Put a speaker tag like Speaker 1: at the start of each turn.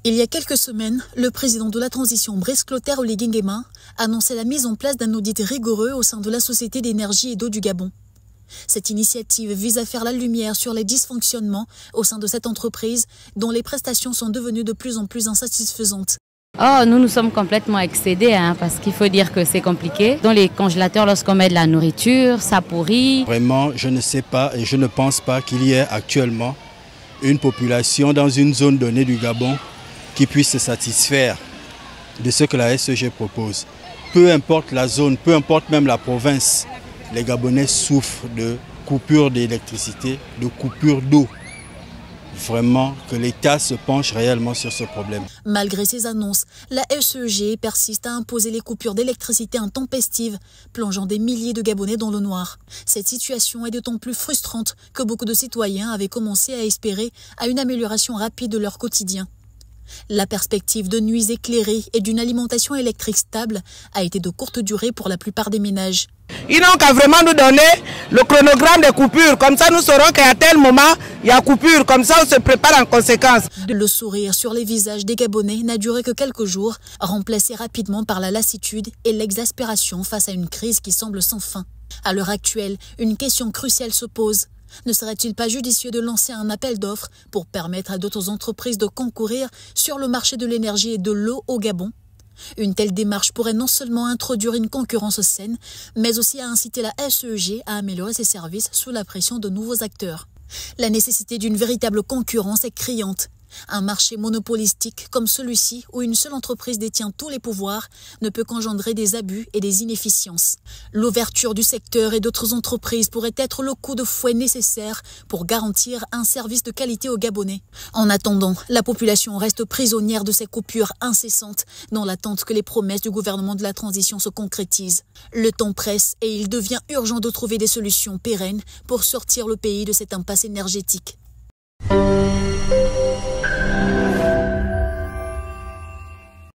Speaker 1: Il y a quelques semaines, le président de la transition Brice Clotaire Oligui Nguema annonçait la mise en place d'un audit rigoureux au sein de la Société d'énergie et d'eau du Gabon. Cette initiative vise à faire la lumière sur les dysfonctionnements au sein de cette entreprise dont les prestations sont devenues de plus en plus insatisfaisantes.
Speaker 2: Oh, nous sommes complètement excédés parce qu'il faut dire que c'est compliqué. Dans les congélateurs, lorsqu'on met de la nourriture, ça pourrit.
Speaker 3: Vraiment, je ne sais pas et je ne pense pas qu'il y ait actuellement une population dans une zone donnée du Gabon qui puisse se satisfaire de ce que la SEG propose. Peu importe la zone, peu importe même la province, les Gabonais souffrent de coupures d'électricité, de coupures d'eau. Vraiment que l'État se penche réellement sur ce problème.
Speaker 1: Malgré ces annonces, la SEG persiste à imposer les coupures d'électricité intempestives, plongeant des milliers de Gabonais dans le noir. Cette situation est d'autant plus frustrante que beaucoup de citoyens avaient commencé à espérer à une amélioration rapide de leur quotidien. La perspective de nuits éclairées et d'une alimentation électrique stable a été de courte durée pour la plupart des ménages.
Speaker 4: Ils n'ont qu'à vraiment nous donner le chronogramme des coupures. Comme ça, nous saurons qu'à tel moment, il y a coupure. Comme ça, on se prépare en conséquence.
Speaker 1: Le sourire sur les visages des Gabonais n'a duré que quelques jours, remplacé rapidement par la lassitude et l'exaspération face à une crise qui semble sans fin. À l'heure actuelle, une question cruciale se pose. Ne serait-il pas judicieux de lancer un appel d'offres pour permettre à d'autres entreprises de concourir sur le marché de l'énergie et de l'eau au Gabon? Une telle démarche pourrait non seulement introduire une concurrence saine, mais aussi à inciter la SEG à améliorer ses services sous la pression de nouveaux acteurs. La nécessité d'une véritable concurrence est criante. Un marché monopolistique comme celui-ci, où une seule entreprise détient tous les pouvoirs, ne peut qu'engendrer des abus et des inefficiences. L'ouverture du secteur et d'autres entreprises pourrait être le coup de fouet nécessaire pour garantir un service de qualité aux Gabonais. En attendant, la population reste prisonnière de ces coupures incessantes dans l'attente que les promesses du gouvernement de la transition se concrétisent. Le temps presse et il devient urgent de trouver des solutions pérennes pour sortir le pays de cette impasse énergétique.